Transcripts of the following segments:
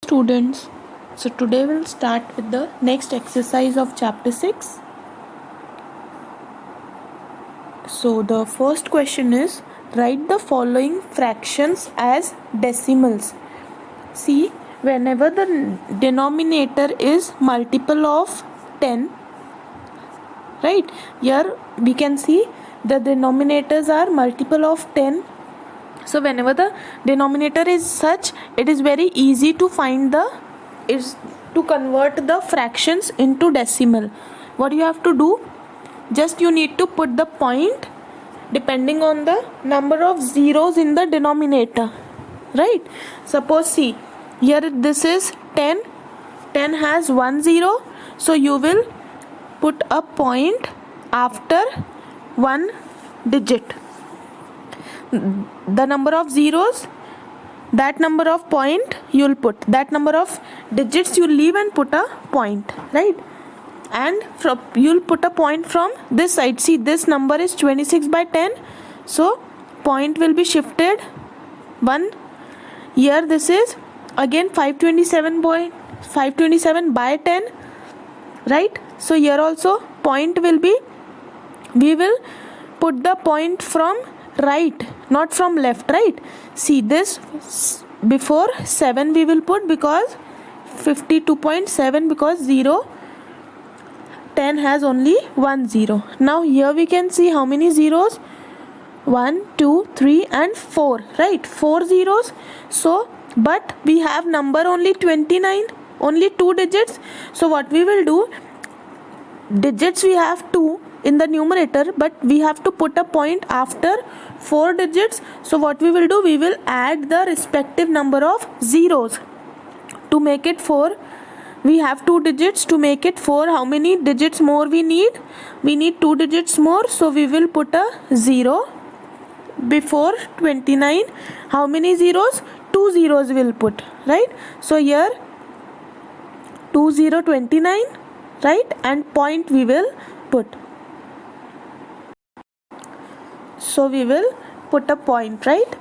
students. So today we'll start with the next exercise of chapter 6. So the first question is, write the following fractions as decimals. See, whenever the denominator is multiple of 10, right? Here we can see the denominators are multiple of 10. So whenever the denominator is such, it is very easy to find to convert the fractions into decimal. What you have to do, just you need to put the point depending on the number of zeros in the denominator, right? Suppose see, here this is 10 has 1 0, so you will put a point after one digit. The number of zeros, that number of point you will put, that number of digits you leave and put a point, right? And you will put a point from this side. See, this number is 26 by 10, so point will be shifted 1. Here this is again 527 by 10, right? So here also point will be, we will put the point from right, not from left, right? See, this before 7 we will put, because 52.7, because 10 has only 1 0. Now here we can see how many zeros, 1 2 3 and 4, right? 4 zeros. So but we have number only 29, only 2 digits. So what we will do, digits we have 2 in the numerator, but we have to put a point after 4 digits. So what we will do, we will add the respective number of zeros to make it 4. We have 2 digits to make it 4. How many digits more we need? We need 2 digits more, so we will put a 0 before 29. How many zeros? 2 zeros will put, right? So here 2029, right? And point we will put. So we will put a point, right?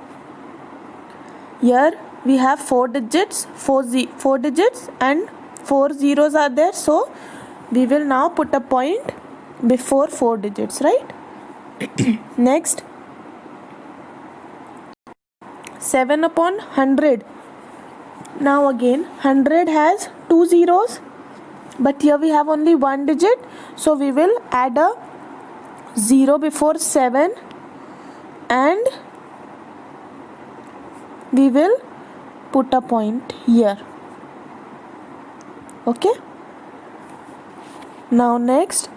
Here we have 4 digits, 4 digits and 4 zeros are there. So we will now put a point before 4 digits, right? Next, 7 upon 100. Now again 100 has 2 zeros, but here we have only 1 digit. So we will add a 0 before 7 and we will put a point here. Okay. Now next,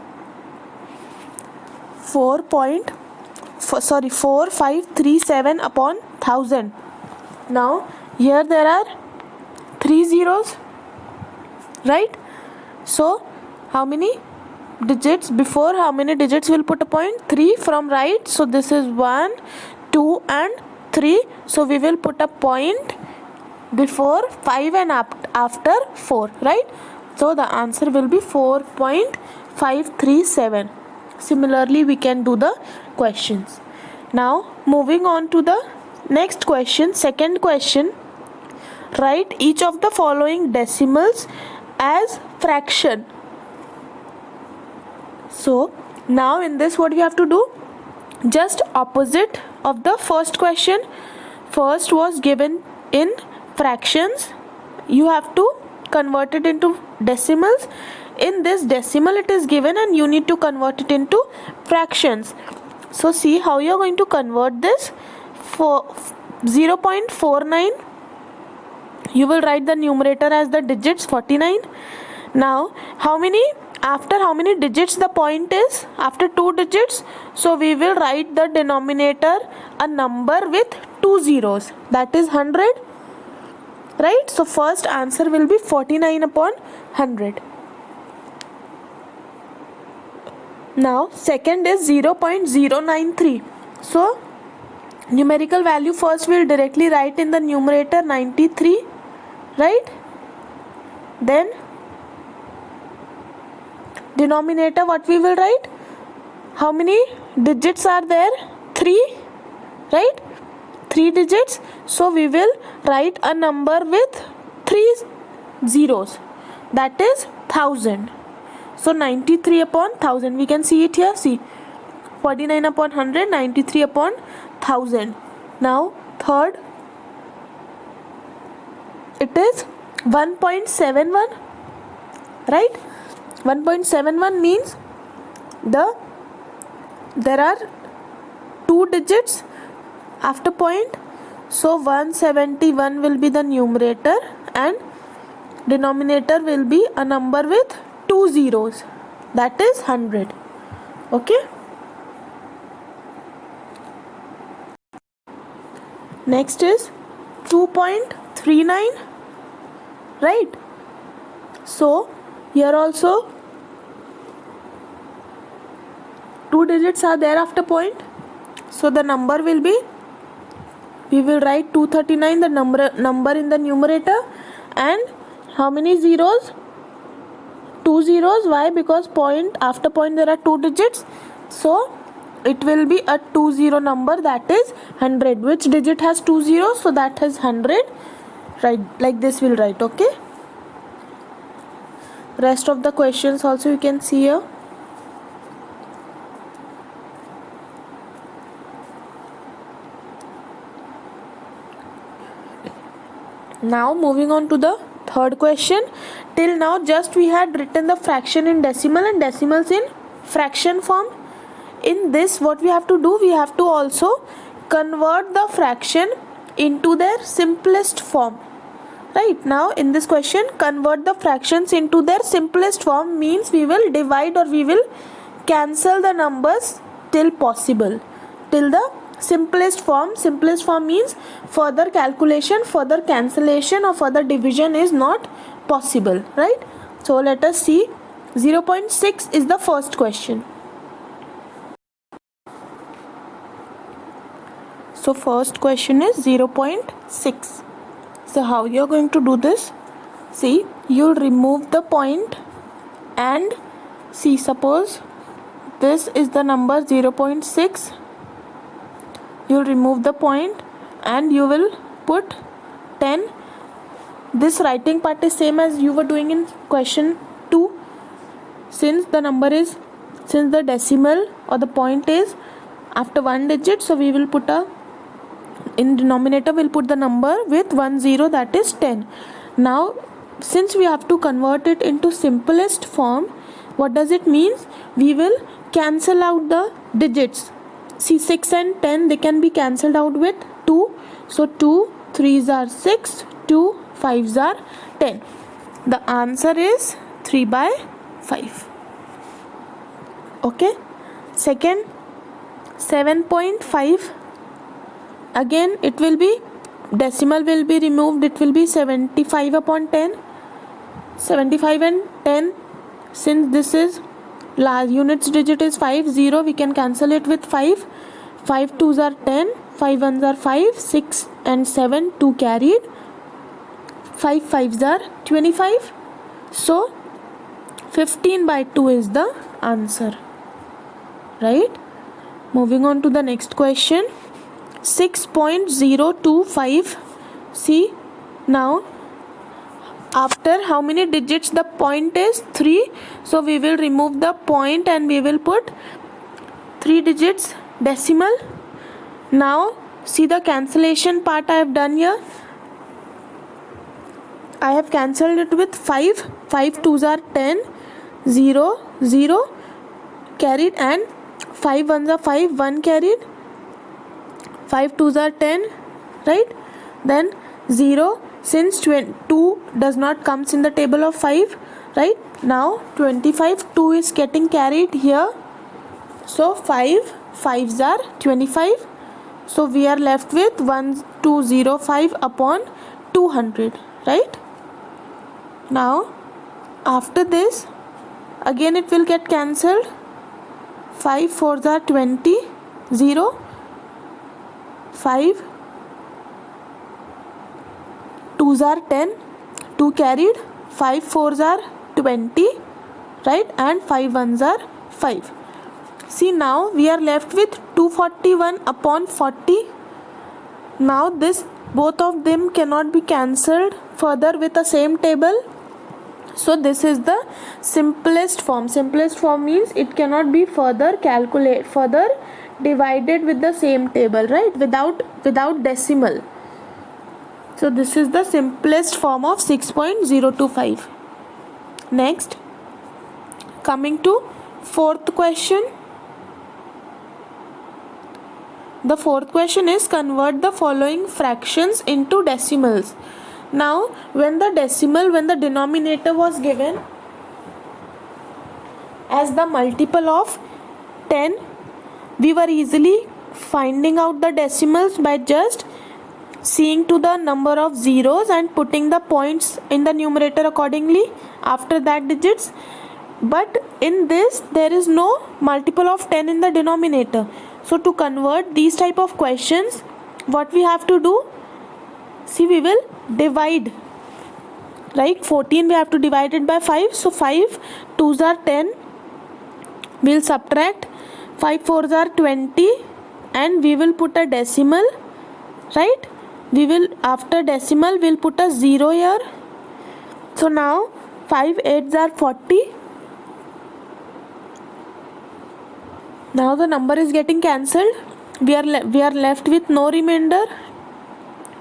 4537 upon 1000. Now here there are 3 zeros, right? So how many digits before, how many digits will put a point? 3 from right. So this is 1 2 and 3. So we will put a point before 5 and after 4, right? So the answer will be 4.537. Similarly we can do the questions. Now moving on to the next question, second question. Write each of the following decimals as fraction. So now in this, what you have to do, just opposite of the first question. First was given in fractions, you have to convert it into decimals. In this decimal it is given and you need to convert it into fractions. So see how you are going to convert this. For 0.49, you will write the numerator as the digits 49. Now after how many digits the point is? After 2 digits. So we will write the denominator a number with 2 zeros, that is 100, right? So first answer will be 49 upon 100. Now second is 0.093. So numerical value first we will directly write in the numerator 93, right? Then denominator, what we will write? How many digits are there? 3, right? 3 digits. So we will write a number with 3 zeros, that is 1000. So 93 upon 1000, we can see it here. See, 49 upon 100, 93 upon 1000. Now third, it is 1.71, right? 1.71 means there are two digits after point, so 171 will be the numerator and denominator will be a number with two zeros, that is 100. Okay, next is 2.39, right? So here also two digits are there after point, so the number will be, we will write 239, the number in the numerator, and how many zeros? Two zeros. Why? Because point after point there are two digits, so it will be a 20 number, that is 100. Which digit has two zeros? So that is 100. Right, like this we'll write. Okay, rest of the questions also you can see here. Now moving on to the third question. Till now just we had written the fraction in decimal and decimals in fraction form. In this what we have to do, we have to also convert the fraction into their simplest form. Right, now in this question, convert the fractions into their simplest form means we will divide or we will cancel the numbers till possible, till the simplest form. Simplest form means further calculation, further cancellation or further division is not possible, right? So let us see. 0.6 is the first question. So first question is 0.6. So how you are going to do this? See, you'll remove the point and see, suppose this is the number 0.6. You'll remove the point and you will put 10. This writing part is same as you were doing in question 2. Since the decimal or the point is after one digit, so we will put in denominator we'll put the number with 10, that is 10. Now since we have to convert it into simplest form, what does it mean? We will cancel out the digits. See, 6 and 10, they can be cancelled out with 2. So 2 3s are 6, 2 5s are 10. The answer is 3/5. Okay. Second, 7.5. Again it will be, decimal will be removed, it will be 75 upon 10. 75 and 10, since this is last units digit is 5, 0, we can cancel it with 5. 5 2s are 10, 5 1s are 5, 6 and 7, 2 carried, 5 5s are 25. So 15/2 is the answer, right? Moving on to the next question. 6.025. See, now after how many digits the point is? 3. So we will remove the point and we will put 3 digits decimal. Now see the cancellation part I have done here. I have cancelled it with 5. 5 2s are 10, 0 0 carried, and 5 1s are 5, 1 carried. 5 2s are 10, right? Then 0, since 2 does not comes in the table of 5, right? Now 25, 2 is getting carried here, so 5 5s are 25. So we are left with 1205 upon 200, right? Now after this again it will get cancelled. 5 4s are 20, 0 5, 2s are 10, 2 carried, 5 4s are 20, right? And 5 1s are 5. See, now we are left with 241 upon 40. Now this both of them cannot be cancelled further with the same table. So this is the simplest form. Simplest form means it cannot be further divided with the same table, right? Without decimal. So this is the simplest form of 6.025. Next, coming to fourth question. The fourth question is convert the following fractions into decimals. Now, when the denominator was given as the multiple of 10, we were easily finding out the decimals by just seeing to the number of zeros and putting the points in the numerator accordingly after that digits. But in this, there is no multiple of 10 in the denominator. So to convert these type of questions, what we have to do? See, we will divide, right? 14 we have to divide it by 5. So 5 2s are 10. We'll subtract 5 4s are 20, and we will put a decimal, right? We will, after decimal, we'll put a 0 here. So now 5 8s are 40. Now the number is getting cancelled. We are left with no remainder,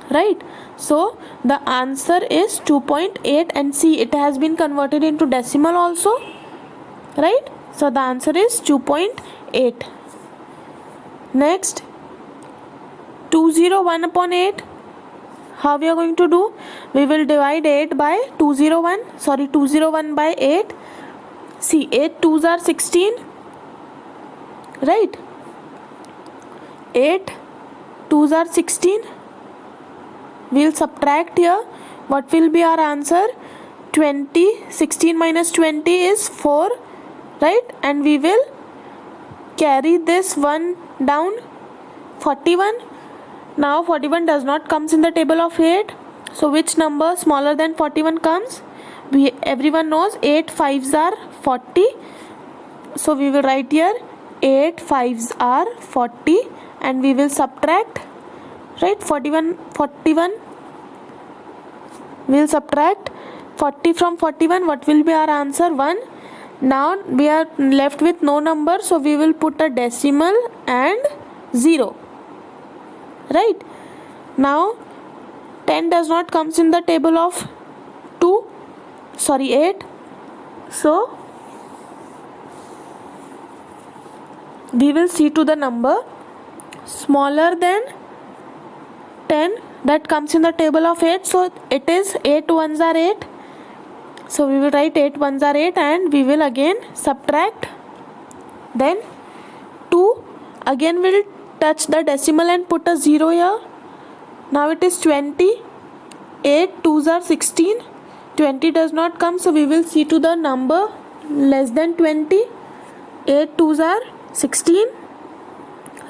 right? So the answer is 2.8, and see, it has been converted into decimal also, right? So the answer is 2.8. Next, 201 upon 8. How we are going to do? We will divide 8 by 201 by 8. See, 8 2s are 16, right? 8 2s are 16. We'll subtract here. What will be our answer? 20. 16 minus 20 is 4, right? And we will carry this one down. 41. Now 41 does not comes in the table of 8. So which number smaller than 41 comes? Everyone knows 8 5s are 40. So we will write here 8 5s are 40, and we will subtract, right? 41 we'll subtract 40 from 41. What will be our answer? 1. Now we are left with no number, so we will put a decimal and 0, right? Now 10 does not comes in the table of 8. So we will see to the number smaller than 10 that comes in the table of 8. So it is 8 1s are 8. So we will write 8 1s are 8, and we will again subtract. Then 2, again will touch the decimal and put a 0 here. Now it is 20. 8 2s are 16. 20 does not come, so we will see to the number less than 20. 8 2s are 16,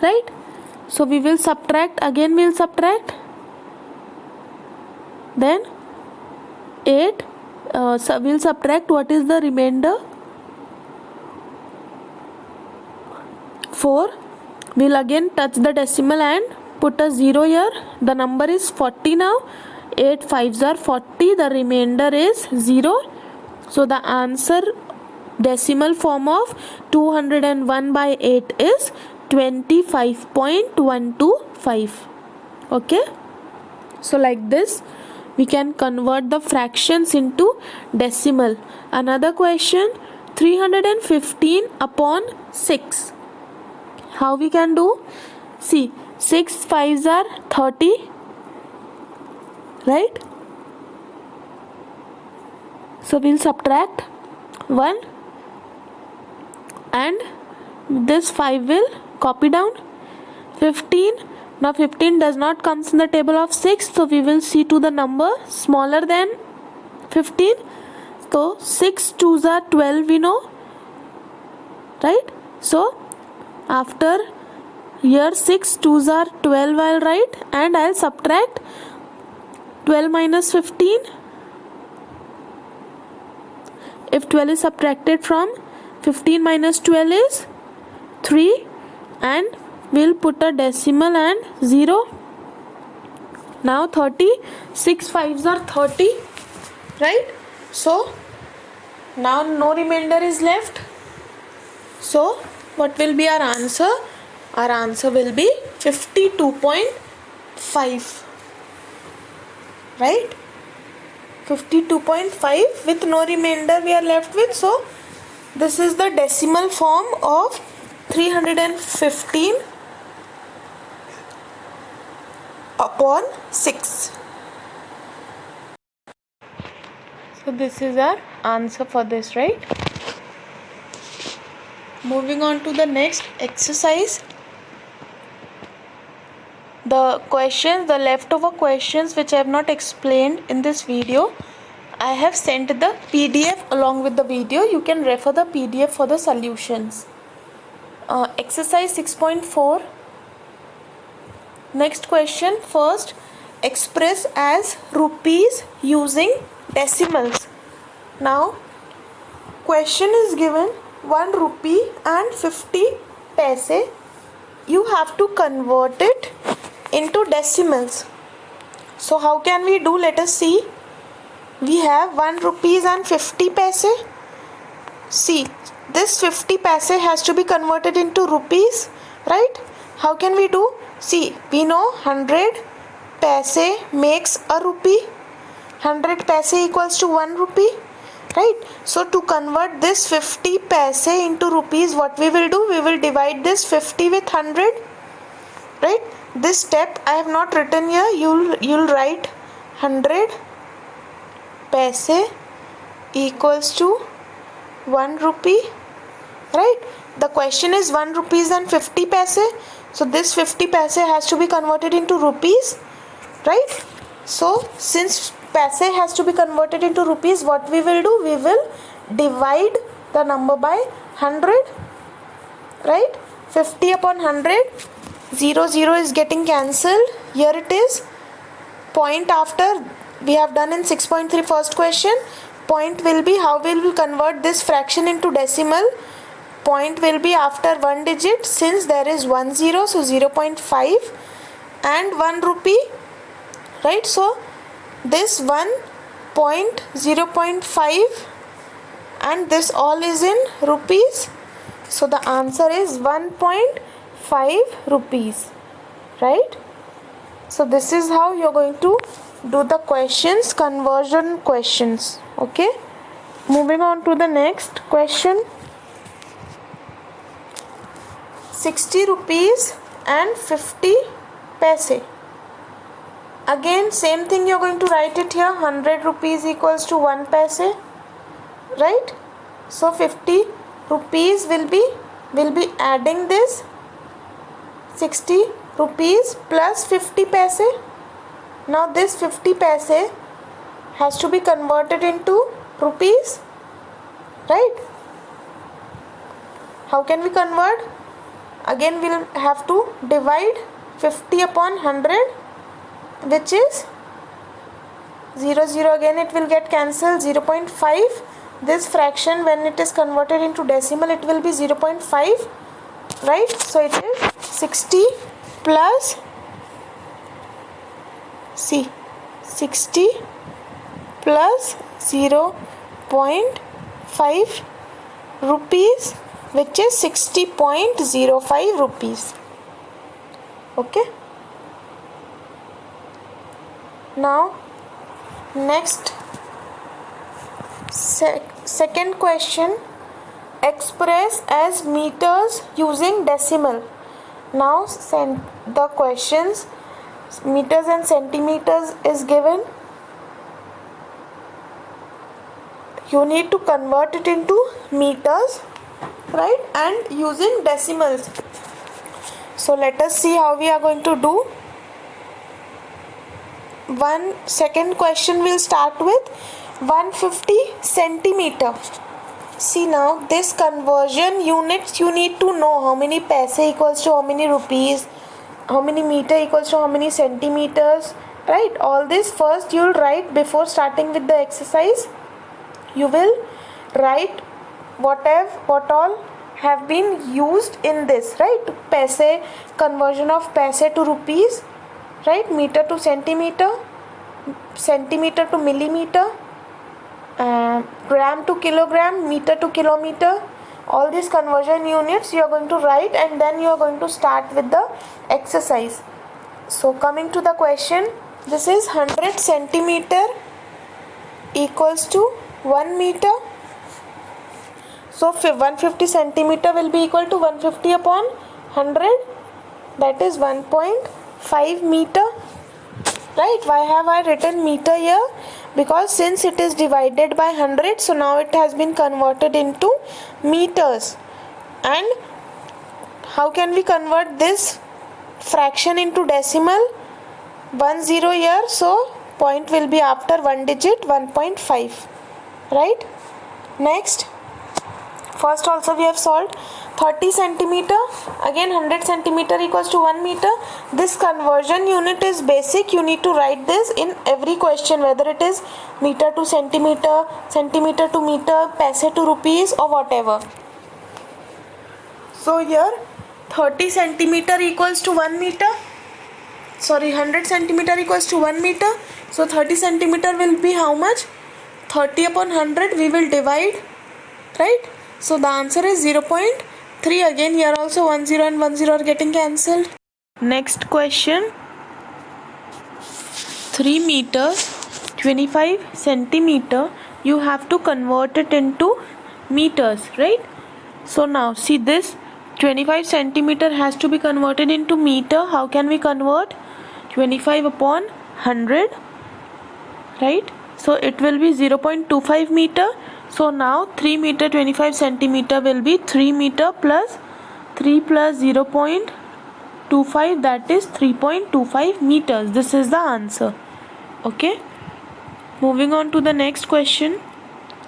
right? So we will subtract, again we will subtract. Then 8, so we will subtract. What is the remainder? 4. We will again touch the decimal and put a 0 here. The number is 40 now. 8 5s are 40. The remainder is 0. So the answer, decimal form of 201 by 8 is 25.125. Okay, so like this we can convert the fractions into decimal. Another question, 315 upon 6. How we can do? See, 6 5s are 30, right? So we'll subtract 1, and this 5 will copy down. 15. Now 15 does not comes in the table of 6, so we will see to the number smaller than 15. So 6 2s are 12, we know, right? So after here 6 2s are 12 I'll write, and I'll subtract 12 minus 15. If 12 is subtracted from 15 minus 12 is 3, and we'll put a decimal and 0. Now 30, 6 5s are 30, right? So now no remainder is left. So what will be our answer? Our answer will be 52.5, right? 52.5 with no remainder we are left with. So this is the decimal form of 315 upon 6. So this is our answer for this, right? Moving on to the next exercise. The questions, the leftover questions which I have not explained in this video, I have sent the PDF along with the video. You can refer the PDF for the solutions. Exercise 6.4. Next question. First, express as rupees using decimals. Now, question is given 1 rupee and 50 paise. You have to convert it into decimals. So how can we do? Let us see. We have 1 rupees and 50 paise. See, this 50 paise has to be converted into rupees, right? How can we do? See, we know 100 paise makes a rupee. 100 paise equals to 1 rupee, right? So to convert this 50 paise into rupees, what we will do? We will divide this 50 with 100, right? This step I have not written here. You'll write 100 paise equals to 1 rupee, right? The question is 1 rupees and 50 paise. So this 50 paise has to be converted into rupees, right? So since paise has to be converted into rupees, what we will do? We will divide the number by 100, right? 50 upon 100, 0 0 is getting cancelled. Here it is. Point after we have done in 6.3 first question. Point will be how will we convert this fraction into decimal. Point will be after 1 digit, since there is 1 0, so 0.5 and 1 rupee, right? So this 0.5 and this all is in rupees. So the answer is 1.5 rupees, right? So this is how you're going to do the questions, conversion questions. Okay, moving on to the next question. 60 rupees and 50 paise. Again same thing, you're going to write it here. 100 rupees equals to 1 paise, right? So 50 rupees will be adding this 60 rupees plus 50 paise. Now this 50 paise has to be converted into rupees, right? How can we convert? Again we'll have to divide 50 upon 100, which is 0 0. Again it will get cancelled. 0.5. This fraction, when it is converted into decimal, it will be 0.5, right? So it is 60 plus 60 plus 0.5 rupees, which is 60.05 rupees. Okay. Now next second question, express as meters using decimal. Now the questions, meters and centimeters is given. You need to convert it into meters, right? And using decimals. So let us see how we are going to do. Second question will start with 150 centimeter. See, now this conversion units you need to know. How many paise equals to how many rupees, how many meter equals to how many centimeters, right? All this first you'll write before starting with the exercise. You will write what all have been used in this, right? Paise, conversion of paise to rupees, right? Meter to centimeter, centimeter to millimeter, gram to kilogram, meter to kilometer. All these conversion units you are going to write, and then you are going to start with the exercise. So coming to the question, this is 100 centimeter equals to 1 meter. So 150 centimeter will be equal to 150 upon 100, that is 1.5 meter, right? Why have I written meter here? Because since it is divided by 100, so now it has been converted into meters. And how can we convert this fraction into decimal? 10 here, so point will be after one digit, 1.5, right? Next, first also we have solved 30 centimeter. Again 100 centimeter equals to 1 meter. This conversion unit is basic. You need to write this in every question, whether it is meter to centimeter, centimeter to meter, paise to rupees, or whatever. So here 30 centimeter equals to 1 meter. Sorry, 100 centimeter equals to 1 meter. So 30 centimeter will be how much? 30 upon 100 we will divide, right? So the answer is 0.3. Again here also 10 and 10 are getting cancelled. Next question, 3 meters 25 centimeter, you have to convert it into meters, right? So now see, this 25 centimeter has to be converted into meter. How can we convert? 25 upon 100, right? So it will be 0.25 meter. So now 3 meter 25 centimeter will be 3 meter plus 3 plus 0.25, that is 3.25 meters. This is the answer. Okay. Moving on to the next question.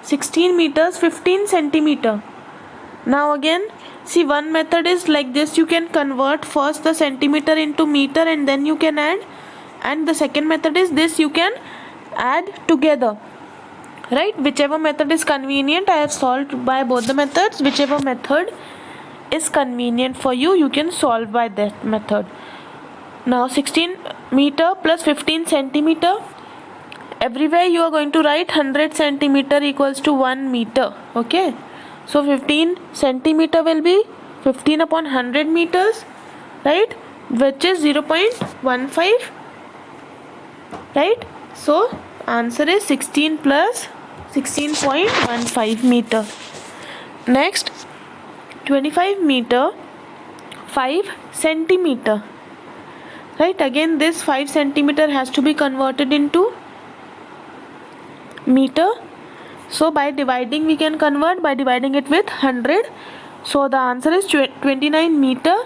16 meters 15 centimeter. Now again, see, one method is like this. You can convert first the centimeter into meter and then you can add. And the second method is this, you can add together, right? Whichever method is convenient. I have solved by both the methods. Whichever method is convenient for you, you can solve by that method. Now 16 meter plus 15 centimeter. Everywhere you are going to write 100 centimeter equals to 1 meter. Okay. So 15 centimeter will be 15 upon 100 meters, right? Which is 0.15, right? So answer is 16 plus 16.15 meter. Next, 25 meter 5 centimeter, right? Again this 5 centimeter has to be converted into meter. So by dividing we can convert, by dividing it with 100. So the answer is 29 meter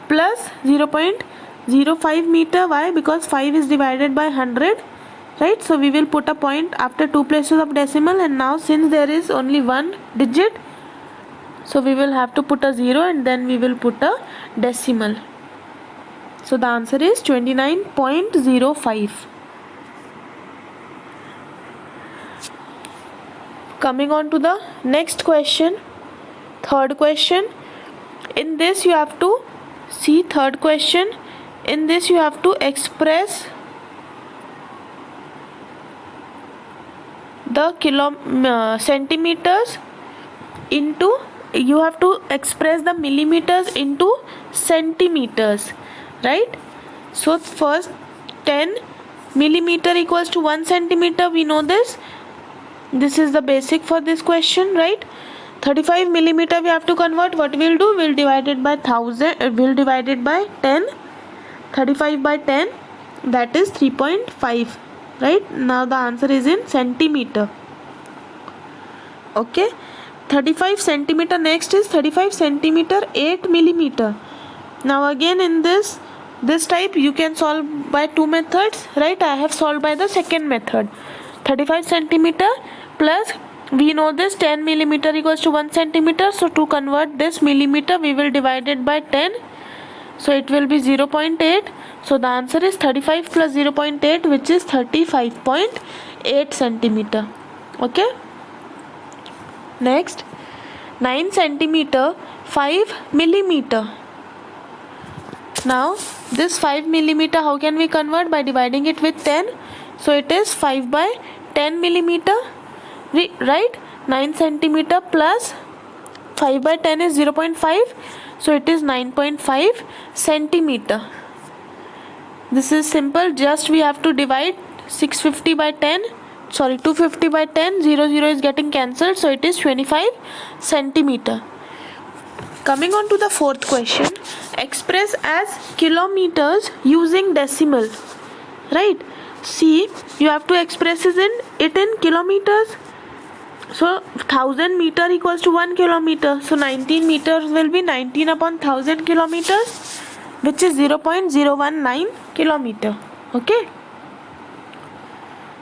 plus 0.05 meter. Why? Because 5 is divided by 100, right? So we will put a point after two places of decimal, and now since there is only one digit, so we will have to put a 0 and then we will put a decimal. So the answer is 29.05. Coming on to the next question, third question. In this you have to see, third question, in this you have to express the centimeters into, you have to express the millimeters into centimeters, right? So first 10 millimeter equals to 1 centimeter, we know this. This is the basic for this question, right? 35 millimeter we have to convert. What we'll do, we'll divide it by 1000, we'll divide it by 10. 35 by 10, that is 3.5, right? Now the answer is in centimeter. Okay. 35 centimeter. Next is 35 centimeter 8 millimeter. Now again in this type you can solve by two methods, right? I have solved by the second method. 35 centimeter plus, we know this 10 millimeter equals to 1 centimeter. So to convert this millimeter we will divide it by 10. So it will be 0.8. So the answer is 35 plus 0.8, which is 35.8 centimeter. Okay. Next, 9 centimeter 5 millimeter. Now this 5 millimeter, how can we convert? By dividing it with 10. So it is 5 by 10 millimeter, right? 9 centimeter plus 5 by 10 is 0.5, so it is 9.5 centimeter. This is simple, just we have to divide 650 by 10, 250 by 10, 0 is getting cancelled, so it is 25 centimeter. Coming on to the fourth question, express as kilometers using decimal, right? See, you have to express it in kilometers. So 1000 meter equals to 1 kilometer. So 19 meters will be 19 upon 1000 kilometers, which is 0.019 kilometer. Okay.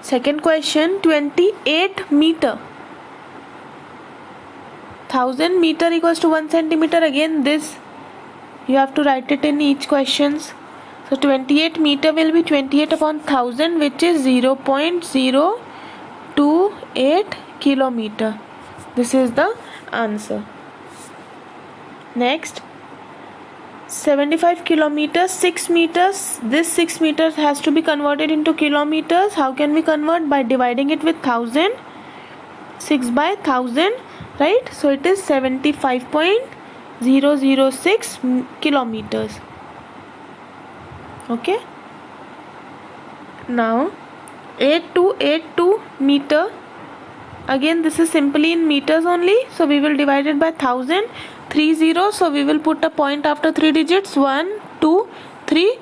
Second question, 28 meter. 1000 meter equals to 1 centimeter. Again, this you have to write it in each questions. So 28 meter will be 28 upon 1000, which is 0.028 kilometer. This is the answer. Next, 75 kilometers, 6 meters. This 6 meters has to be converted into kilometers. How can we convert? By dividing it with 1000. 6 by 1000, right? So it is 75.006 kilometers. Okay. Now 8282 meter. Again, this is simply in meters only, so we will divide it by 1000. 3 zeros, so we will put a point after 3 digits. 1 2 3,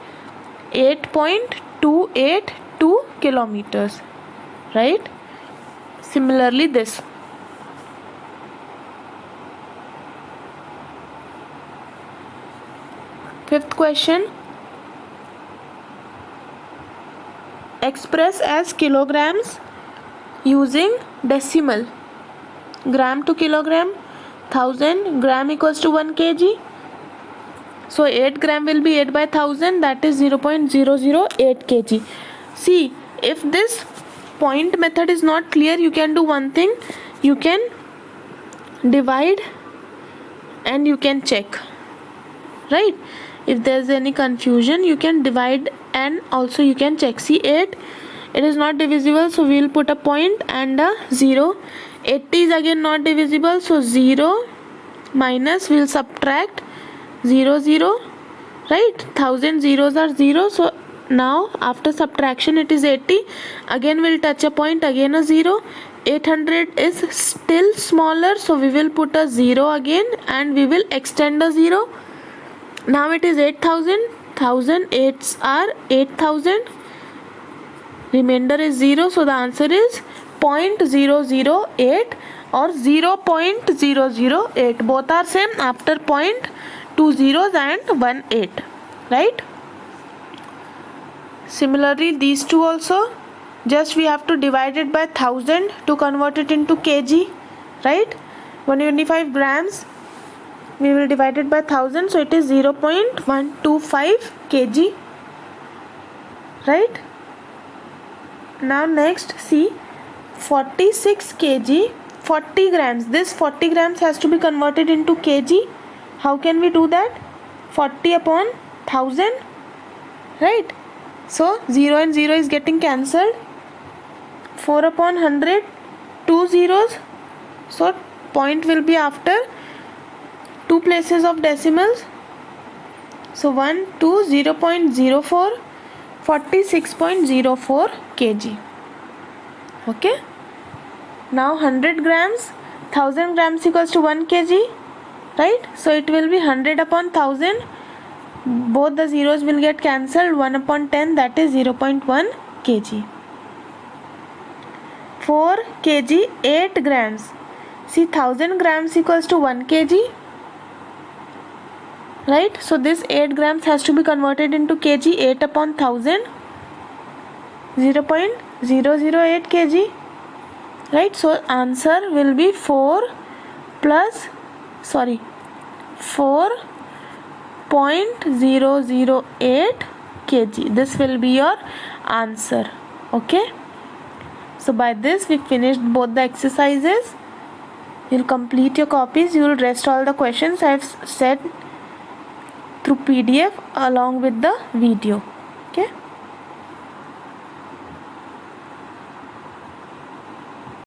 8.282 kilometers, right? Similarly, this. Fifth question, express as kilograms using decimal. Gram to kilogram, 1000 gram equals to 1 kg. So 8 gram will be 8 by 1000, that is 0.008 kg. See, if this point method is not clear, you can do one thing. You can divide and you can check, right? If there is any confusion, you can divide and also you can check. See, 8, it is not divisible, so we will put a point and a 0. 80 is again not divisible, so 0 minus, we will subtract 0 0, right? 1000 zeros are 0, so now after subtraction it is 80. Again we will touch a point, again a 0. 800 is still smaller, so we will put a 0 again and we will extend a 0. Now it is 8000. 1000 8s are 8000. Remainder is 0, so the answer is 0.008 or 0.008. Both are same after point, 2 zeros and 1 8, right? Similarly, these two also, just we have to divide it by 1000 to convert it into kg, right? 125 grams, we will divide it by 1000, so it is 0.125 kg, right? Now next, see, 46 kg, 40 grams. This 40 grams has to be converted into kg. How can we do that? 40 upon 1000, right? So 0 and 0 is getting cancelled. 4 upon 100, 2 zeros. So point will be after 2 places of decimals. So 1 2 0.04, 46.04 kg. Okay. Now 100 grams, 1000 grams equals to 1 kg, right? So it will be 100 upon 1000. Both the zeros will get cancelled. 1 upon 10, that is 0.1 kg. 4 kg, 8 grams. See, 1000 grams equals to 1 kg, right? So this 8 grams has to be converted into kg. 8 upon 1000, 0.008 kg, right? So answer will be 4.008 kg. This will be your answer. Okay. So by this we finished both the exercises. You'll complete your copies. You will rest all the questions. I have said through PDF along with the video.